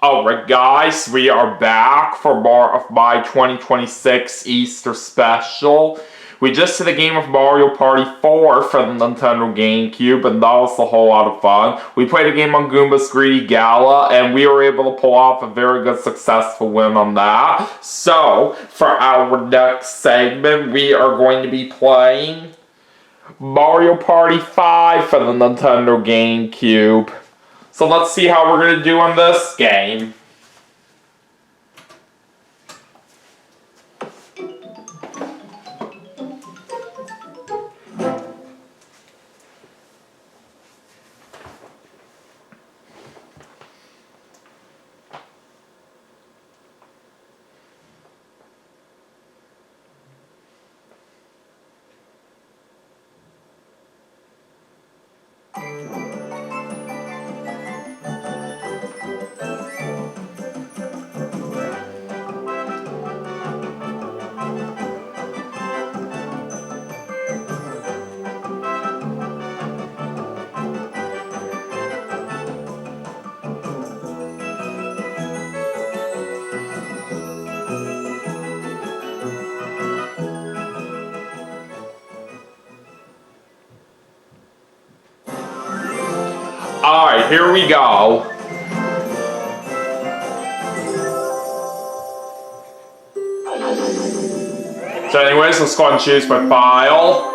Alright guys, we are back for more of my 2026 Easter special. We just did a game of Mario Party 4 for the Nintendo GameCube, and that was a whole lot of fun. We played a game on Goomba's Greedy Gala, and we were able to pull off a very good successful win on that. So, for our next segment, we are going to be playing Mario Party 5 for the Nintendo GameCube. So let's see how we're going to do on this game. Alright, here we go. So anyways, let's go ahead and choose my file.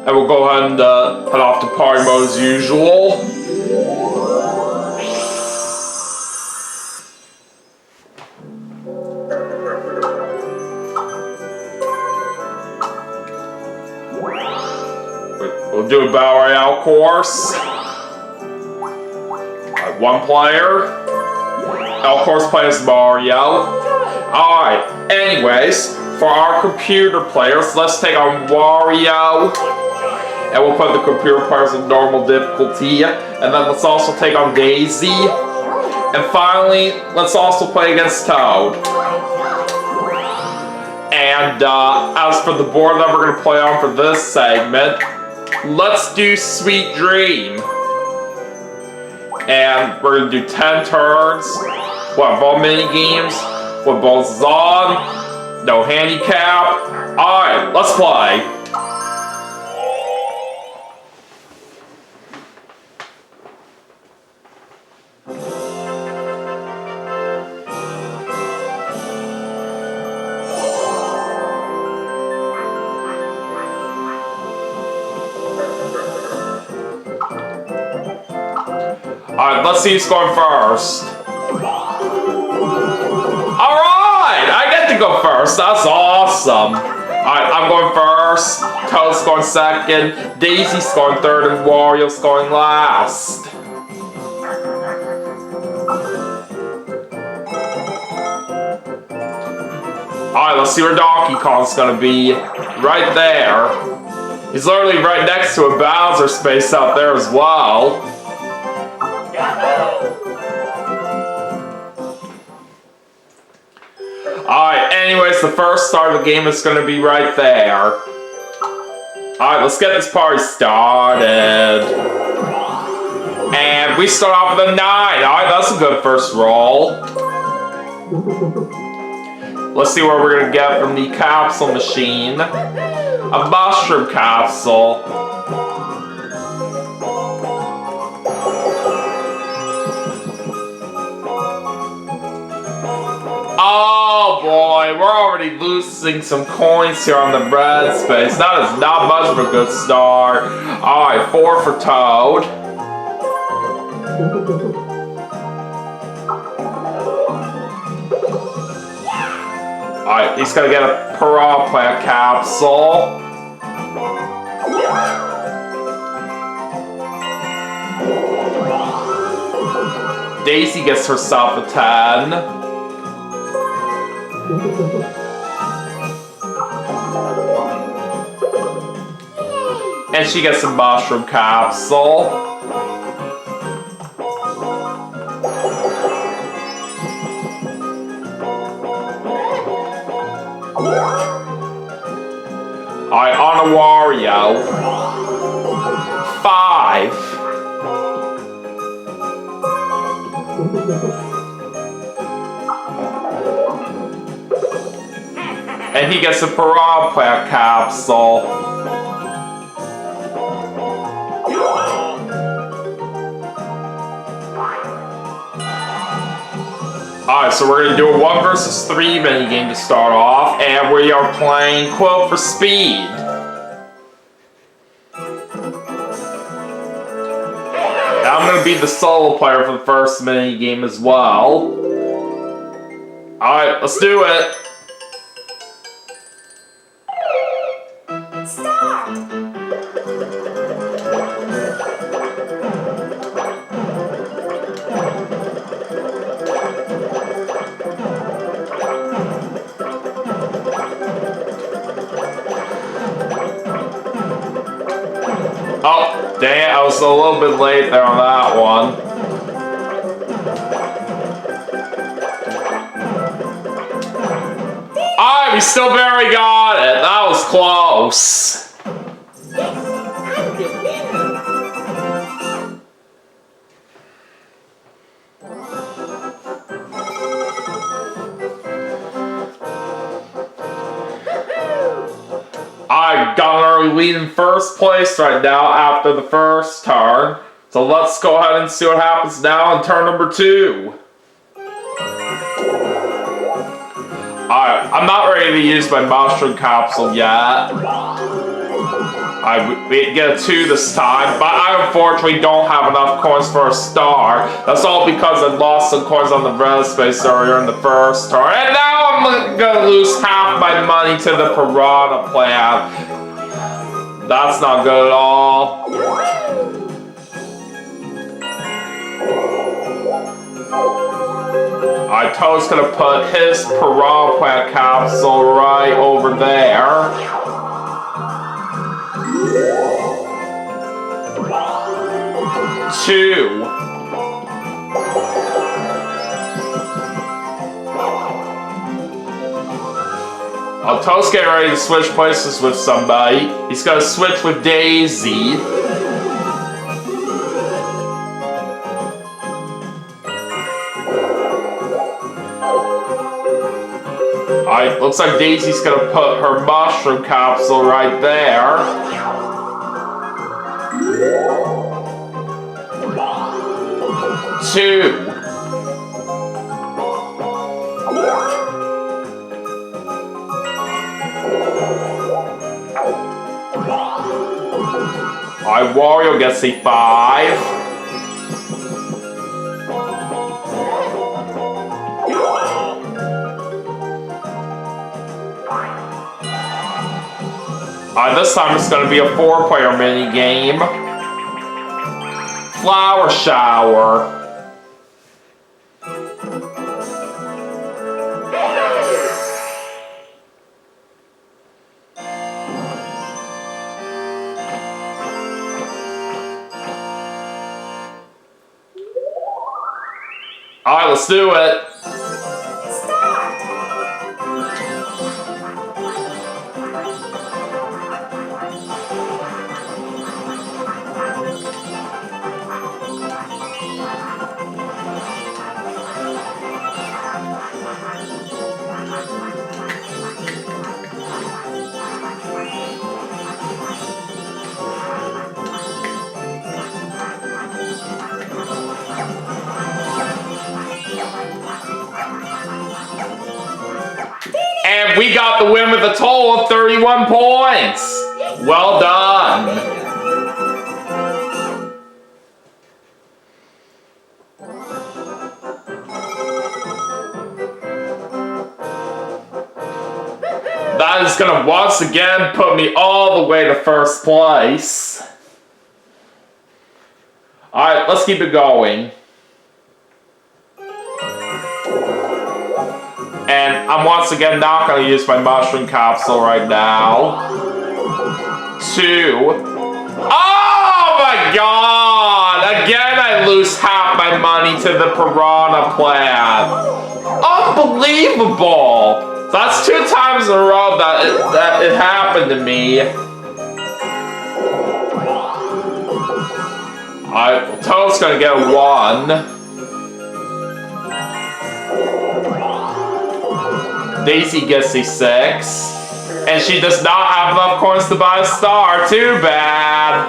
And we'll go ahead and head off to party mode as usual. We'll do a Battle Royale course. One player. Of course, plays Mario. Alright, anyways, for our computer players, let's take on Wario. And we'll put the computer players in normal difficulty. And then let's also take on Daisy. And finally, let's also play against Toad. And as for the board that we're going to play on for this segment, let's do Sweet Dream. And we're going to do 10 turns. We'll have all mini games. With both on. No handicap. Alright, let's play. Alright, let's see who's going first. Alright! I get to go first. That's awesome. Alright, I'm going first. Toad's going second. Daisy's going third. And Wario's going last. Alright, let's see where Donkey Kong's gonna be. Right there. He's literally right next to a Bowser space out there as well. Alright, anyways, the first start of the game is going to be right there. Alright, let's get this party started. And we start off with a 9. Alright, that's a good first roll. Let's see what we're going to get from the capsule machine. A mushroom capsule. Oh boy, we're already losing some coins here on the bread space. That is not much of a good start. Alright, 4 for Toad. Alright, he's gonna get a Piranha Plant capsule. Daisy gets herself a 10. And she gets a mushroom capsule. Alright, on a Wario. 5. And he gets a Piranha Plant capsule. Alright, so we're going to do a 1 versus 3 minigame to start off, and we are playing Quill for Speed. I'm going to be the solo player for the first minigame as well. Alright, let's do it. Start! Oh, dang it, I was a little bit late there on that one. Alright, we still barely got it. That was close. I got an early lead in first place right now after the first turn. So let's go ahead and see what happens now in turn number 2. Alright, I'm not ready to use my mushroom capsule yet. We get a 2 this time, but I unfortunately don't have enough coins for a star. That's all because I lost some coins on the red space earlier in the first turn. And now I'm gonna lose half my money to the Piranha Plant. That's not good at all. Alright, Toad's gonna put his Piranha Plant capsule right over there. Two. Oh, Toad's getting ready to switch places with somebody. He's gonna switch with Daisy. Alright, looks like Daisy's gonna put her mushroom capsule right there. Two. Alright, Wario gets a 5. Alright, this time it's going to be a 4-player mini game. Flower Shower. Alright, let's do it. And we got the win with a total of 31 points. Well done. That is going to once again put me all the way to first place. Alright, let's keep it going. And I'm once again not going to use my mushroom capsule right now. 2. Oh my god! Again I lose half my money to the Piranha Plant. Unbelievable! So that's 2 times in a row that it happened to me. Alright, well, Toad's gonna get a 1. Daisy gets a 6. And she does not have enough coins to buy a star. Too bad.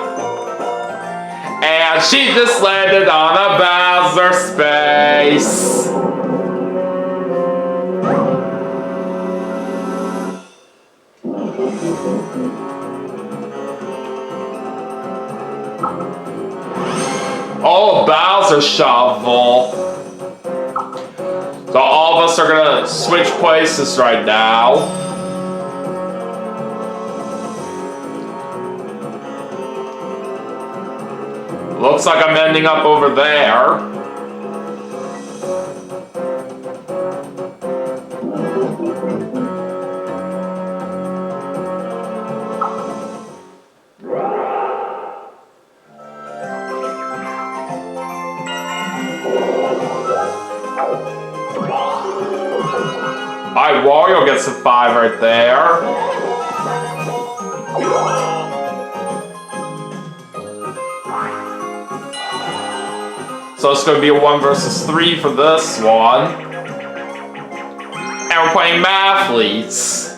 And she just landed on a Bowser space. Oh, Bowser shovel. So all of us are gonna switch places right now. Looks like I'm ending up over there. Alright, Wario gets a 5 right there. So it's going to be a 1 versus 3 for this one. And we're playing Mathletes.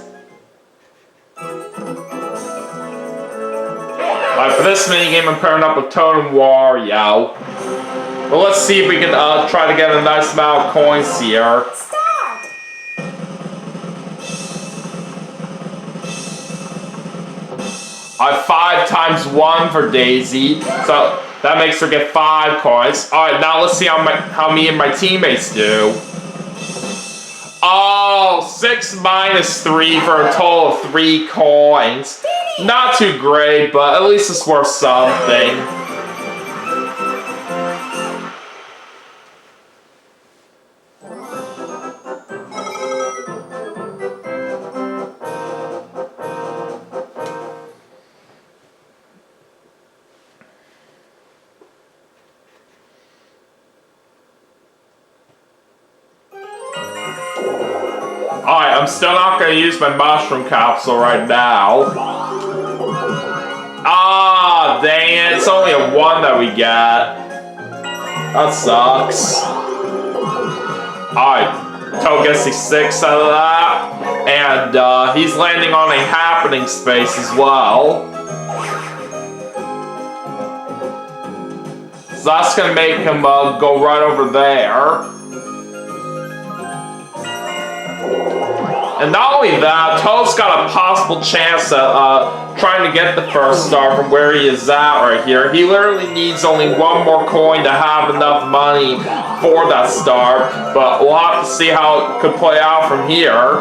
Alright, for this minigame I'm pairing up with Toad and Wario. But let's see if we can try to get a nice amount of coins here. I have 5 times 1 for Daisy, so that makes her get 5 coins. Alright, now let's see how me and my teammates do. Oh, 6 minus 3 for a total of 3 coins. Not too great, but at least it's worth something. Alright, I'm still not going to use my mushroom capsule right now. Ah, dang it. It's only a 1 that we get. That sucks. Alright, Toad gets a 6 out of that. And he's landing on a happening space as well. So that's going to make him go right over there. And not only that, Toad's got a possible chance at trying to get the first star from where he is at right here. He literally needs only 1 more coin to have enough money for that star, but we'll have to see how it could play out from here.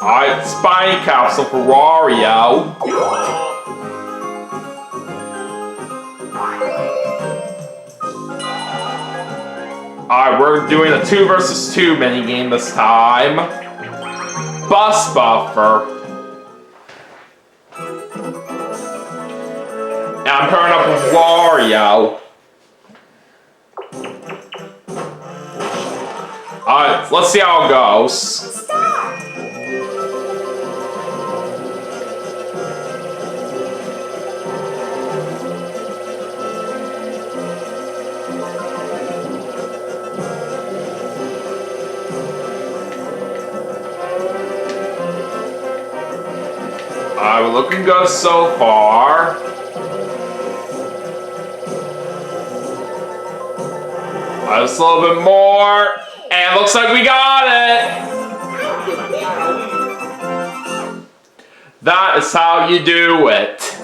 Alright, Spiny Capsule for Wario. Alright, we're doing a 2 versus 2 minigame this time. Bus Buffer. And I'm pairing up with Wario. Alright, let's see how it goes. We're looking good so far. Just a little bit more. And looks like we got it. That is how you do it.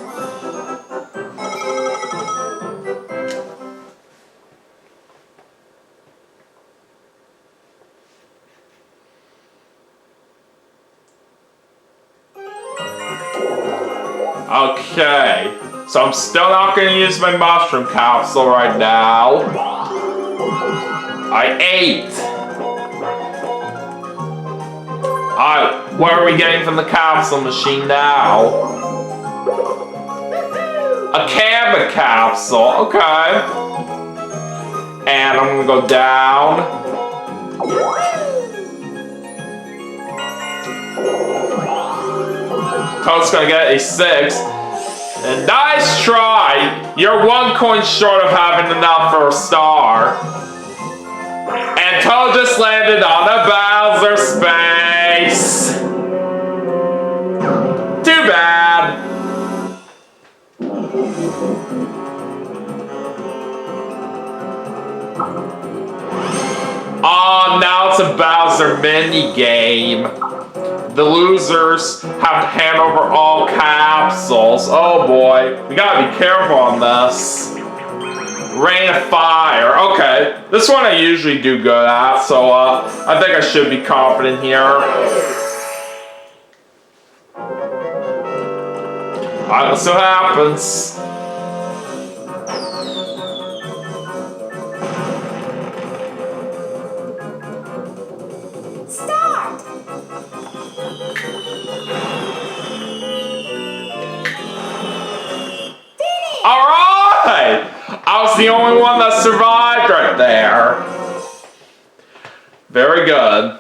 Okay, so I'm still not going to use my mushroom capsule right now. I ate. Alright, what are we getting from the capsule machine now? A camera capsule, okay. And I'm gonna go down. Toad's gonna get a 6. And nice try! You're 1 coin short of having enough for a star. And Toad just landed on a Bowser space. Too bad. Oh, now it's a Bowser mini game. The losers have to hand over all capsules. Oh boy, we gotta be careful on this. Rain of Fire. Okay, this one I usually do good at, so I think I should be confident here. Alright, let's see what happens. Start! Alright! I was the only one that survived right there. Very good.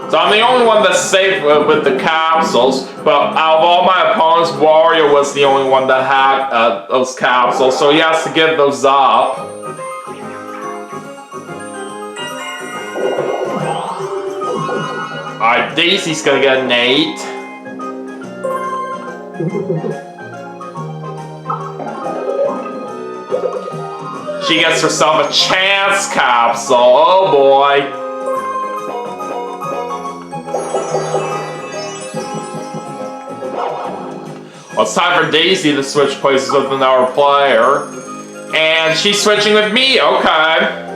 So I'm the only one that's safe with the capsules, but out of all my opponents, Wario was the only one that had those capsules, so he has to give those up. Alright, Daisy's gonna get an 8. She gets herself a chance capsule. Oh boy. Well, it's time for Daisy to switch places with another player. And she's switching with me, okay.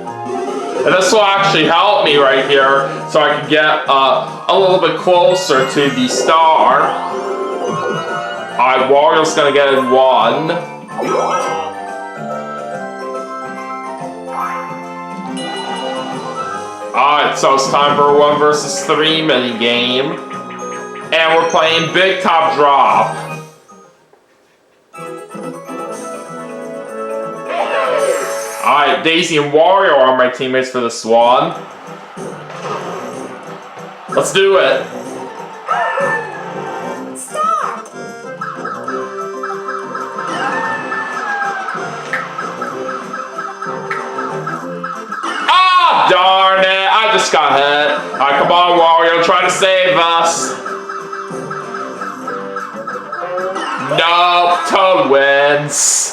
And this will actually help me right here, so I can get a little bit closer to the star. Alright, Wario's gonna get in 1. Alright, so it's time for a 1 versus 3 mini game. And we're playing Big Top Drop. Alright, Daisy and Wario are my teammates for this one. Let's do it. Start! Ah, darn it! I just got hit. Alright, come on, Wario, try to save us. Nope, Toad wins.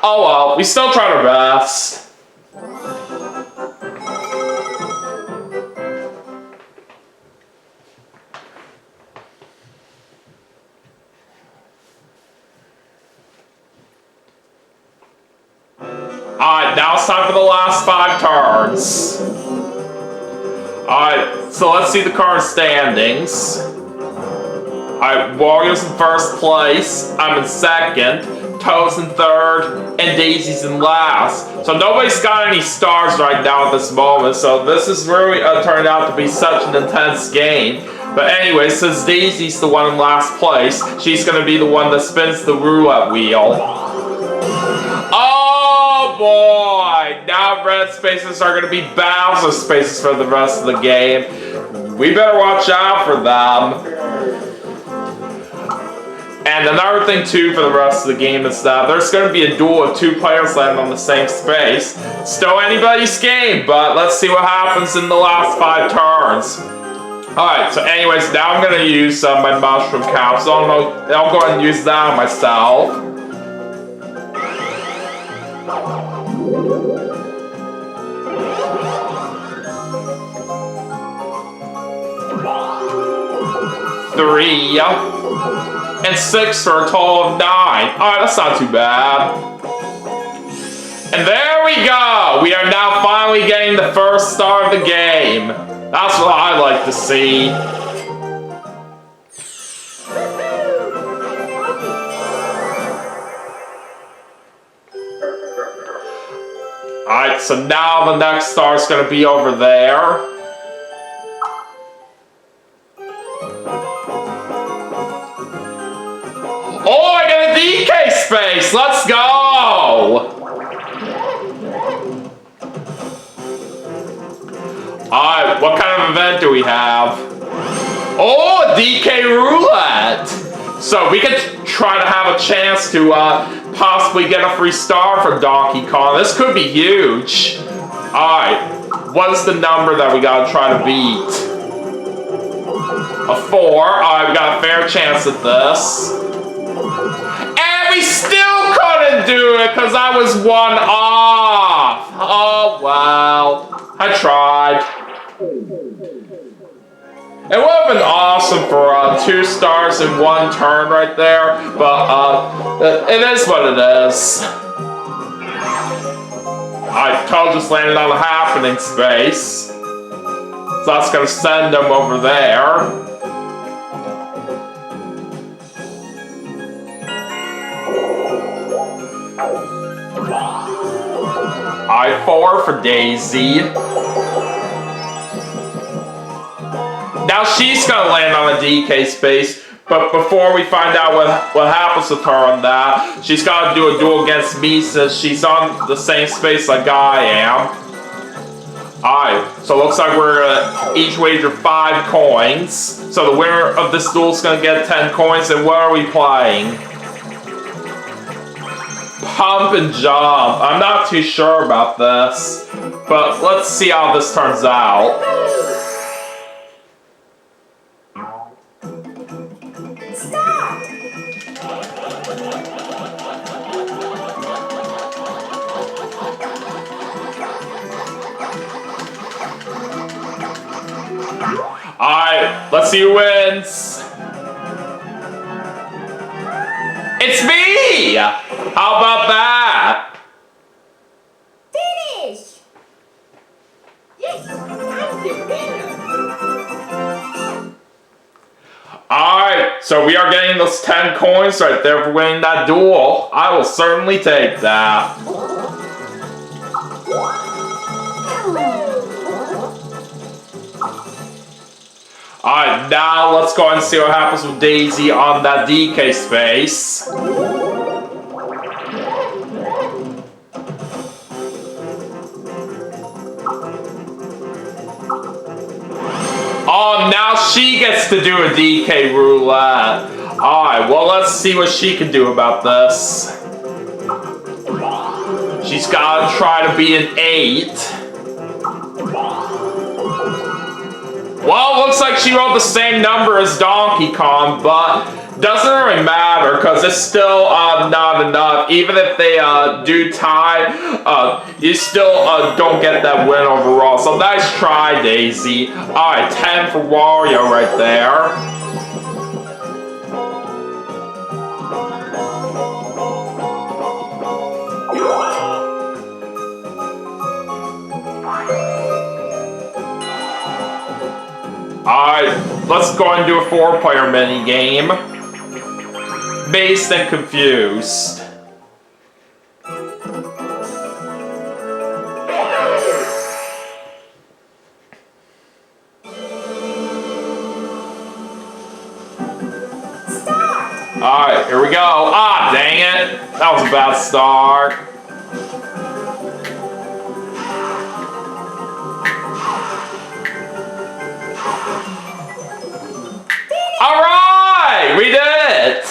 Oh well, we still tried our best. Alright, now it's time for the last 5 turns. Alright, so let's see the current standings. Alright, Wario's in first place, I'm in second, Toad's in third, and Daisy's in last. So nobody's got any stars right now at this moment, so this is really turned out to be such an intense game. But anyway, since Daisy's the one in last place, she's going to be the one that spins the roulette wheel. Oh boy! Now red spaces are going to be Bowser spaces for the rest of the game. We better watch out for them. And another thing too for the rest of the game is that there's going to be a duel of 2 players landing on the same space. Still anybody's game, but let's see what happens in the last 5 turns. Alright, so anyways, now I'm going to use my mushroom capsule. I'll go ahead and use that on myself. Three. And 6 for a total of 9. Alright, that's not too bad. And there we go! We are now finally getting the first star of the game. That's what I like to see. Alright, so now the next star is going to be over there. Oh, I got a DK space! Let's go! Alright, what kind of event do we have? Oh, DK roulette! So we could try to have a chance to possibly get a free star for Donkey Kong. This could be huge. Alright, what is the number that we gotta try to beat? A 4. Alright, we got a fair chance at this. And we still couldn't do it because I was 1 off. Oh, wow. I tried. It would have been awesome for 2 stars in 1 turn right there, but it is what it is. Toad just landed on a happening space, so that's gonna send him over there. I-4 for Daisy. Now she's gonna land on a DK space, but before we find out what happens with her on that, she's gotta do a duel against me since she's on the same space like I am. Alright, so it looks like we're gonna each wager 5 coins. So the winner of this duel is gonna get 10 coins, and what are we playing? Pump and jump. I'm not too sure about this, but let's see how this turns out. Alright, let's see who wins. It's me! How about that? Finish! Yes, I'm the winner. Alright, so we are getting those 10 coins right there for winning that duel. I will certainly take that. Alright, now let's go and see what happens with Daisy on that DK space. Oh, now she gets to do a DK roulette. Alright, well let's see what she can do about this. She's gotta try to be an 8. Well, looks like she rolled the same number as Donkey Kong, but doesn't really matter because it's still not enough. Even if they do tie, you still don't get that win overall. So nice try, Daisy. Alright, 10 for Wario right there. Alright, let's go and do a 4-player mini game. Based and confused. Alright, here we go. Ah, dang it. That was a bad start. Alright! We did it!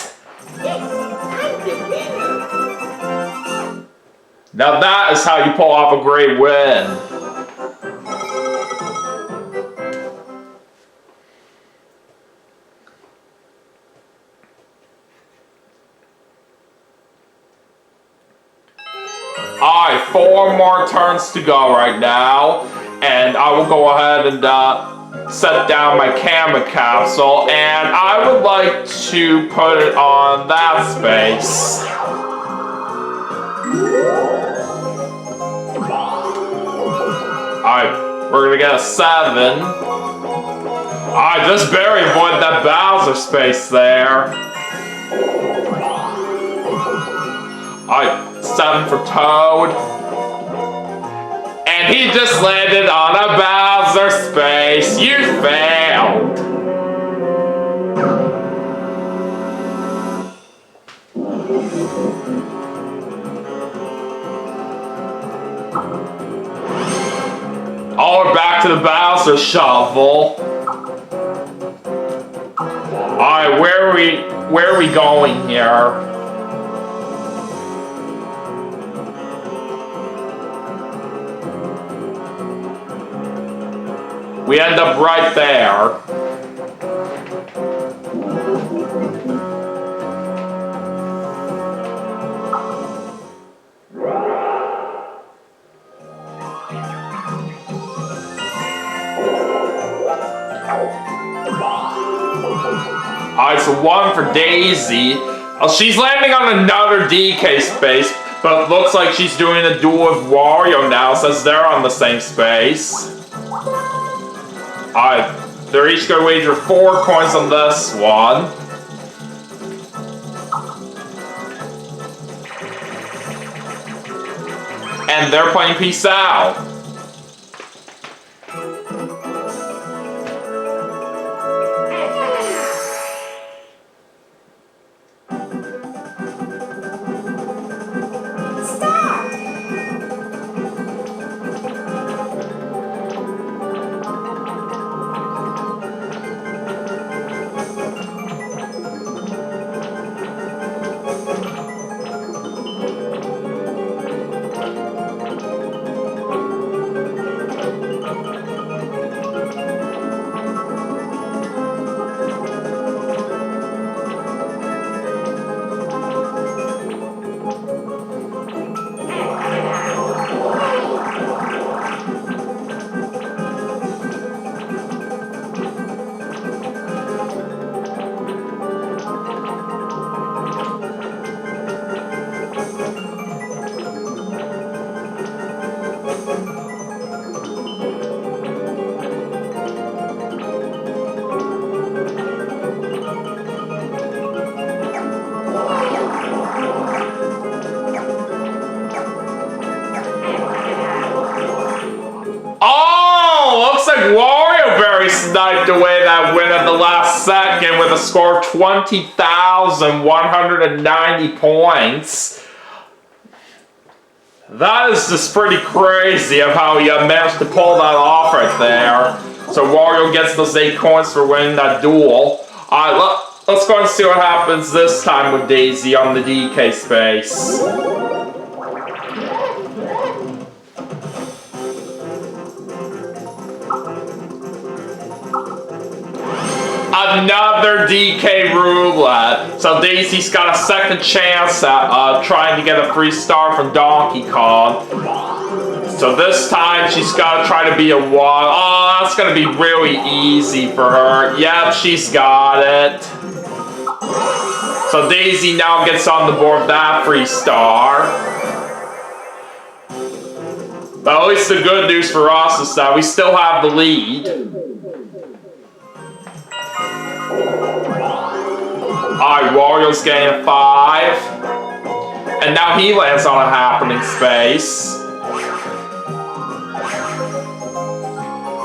Now that is how you pull off a great win. Alright, 4 more turns to go right now. And I will go ahead and set down my camera capsule. And I would like to put it on that space. Alright, we're gonna get a 7. Alright, just barely avoid that Bowser space there. Alright, 7 for Toad. And he just landed on a Bowser space. You failed. Oh, we're back to the Bowser shovel. Alright, where are we going here? We end up right there. Alright, so one for Daisy. Oh, she's landing on another DK space, but it looks like she's doing a duel with Wario now, since they're on the same space. Alright, they're each gonna wager 4 coins on this one. And they're playing Peace Out. Wario very sniped away that win at the last second with a score of 20,190 points. That is just pretty crazy of how he managed to pull that off right there. So Wario gets those 8 coins for winning that duel. Alright, let's go and see what happens this time with Daisy on the DK space. Another DK roulette. So Daisy's got a second chance at trying to get a free star from Donkey Kong. So this time she's got to try to be a 1. Oh, that's going to be really easy for her. Yep, she's got it. So Daisy now gets on the board that free star. But at least the good news for us is that we still have the lead. Alright, Wario's getting a 5. And now he lands on a happening space.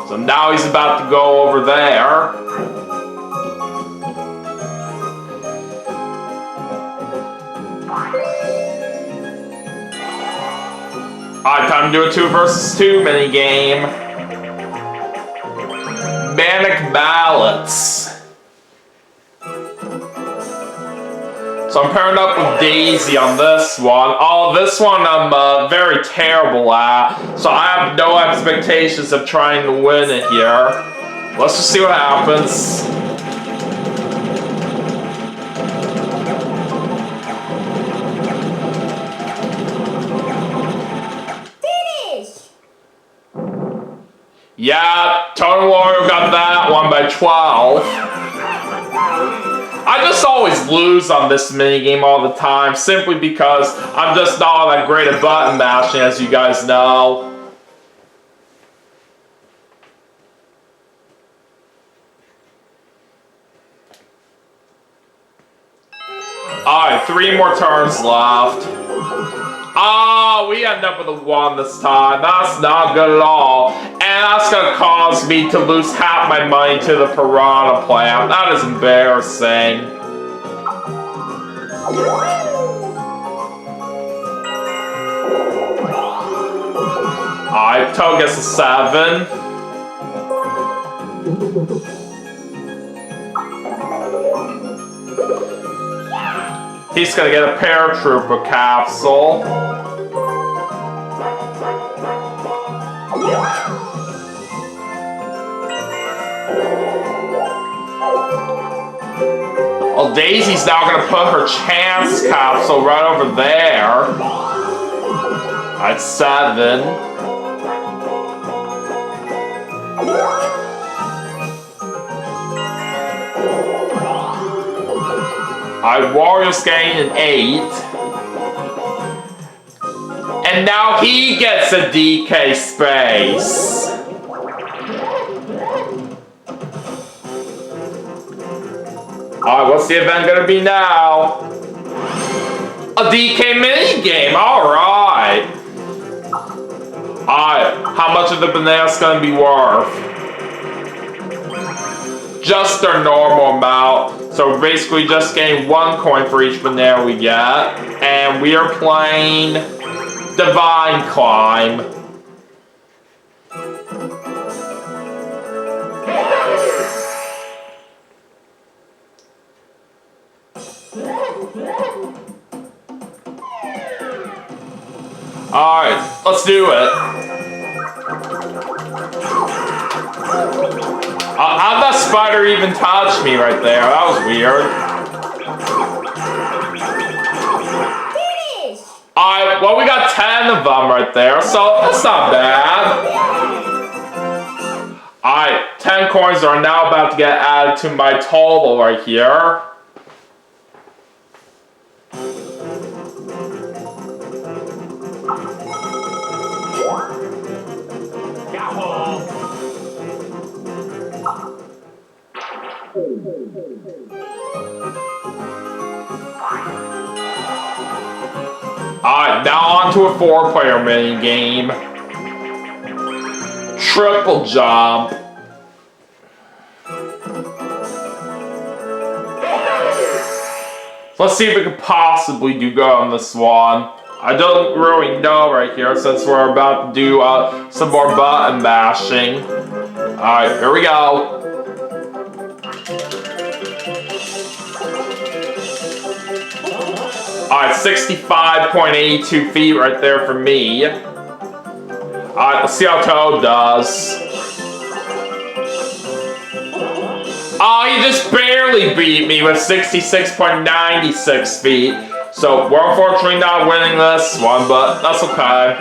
So now he's about to go over there. Alright, time to do a 2 versus 2 minigame. Manic Ballots. So I'm pairing up with Daisy on this one. Oh, this one I'm very terrible at. So I have no expectations of trying to win it here. Let's just see what happens. Finish! Yeah, Total Wario got that one by 12. I just always lose on this minigame all the time, simply because I'm just not all that great at button mashing, as you guys know. Alright, 3 more turns left. Oh, Oh, we end up with a 1 this time. That's not good at all. And that's gonna cause me to lose half my money to the piranha plant. That is embarrassing. Alright, Toad gets a 7. He's gonna get a paratrooper capsule. Well, Daisy's now gonna put her chance capsule right over there. At 7. Wario's getting an 8. And now he gets a DK space. Alright, what's the event gonna be now? A DK minigame, alright. Alright, how much of the banana's gonna be worth? Just their normal amount. So we're basically just getting 1 coin for each banana we get. And we are playing Divine Climb. Alright, let's do it. How'd that spider even touch me right there? That was weird. Alright, well, we got 10 of them right there, so that's not bad. Alright, 10 coins are now about to get added to my total right here. Alright, now on to a 4-player mini game. Triple jump. Let's see if we could possibly do good on this one. I don't really know right here since we're about to do some more button mashing. Alright, here we go. Alright, 65.82 feet right there for me. Alright, let's see how Toad does. Oh, he just barely beat me with 66.96 feet. So we're unfortunately not winning this one, but that's okay.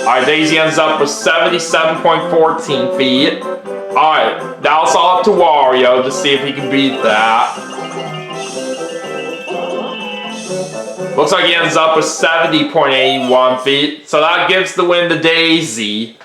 Alright, Daisy ends up with 77.14 feet. Alright, now it's all up to Wario to see if he can beat that. Looks like he ends up with 70.81 feet, so that gives the win to Daisy.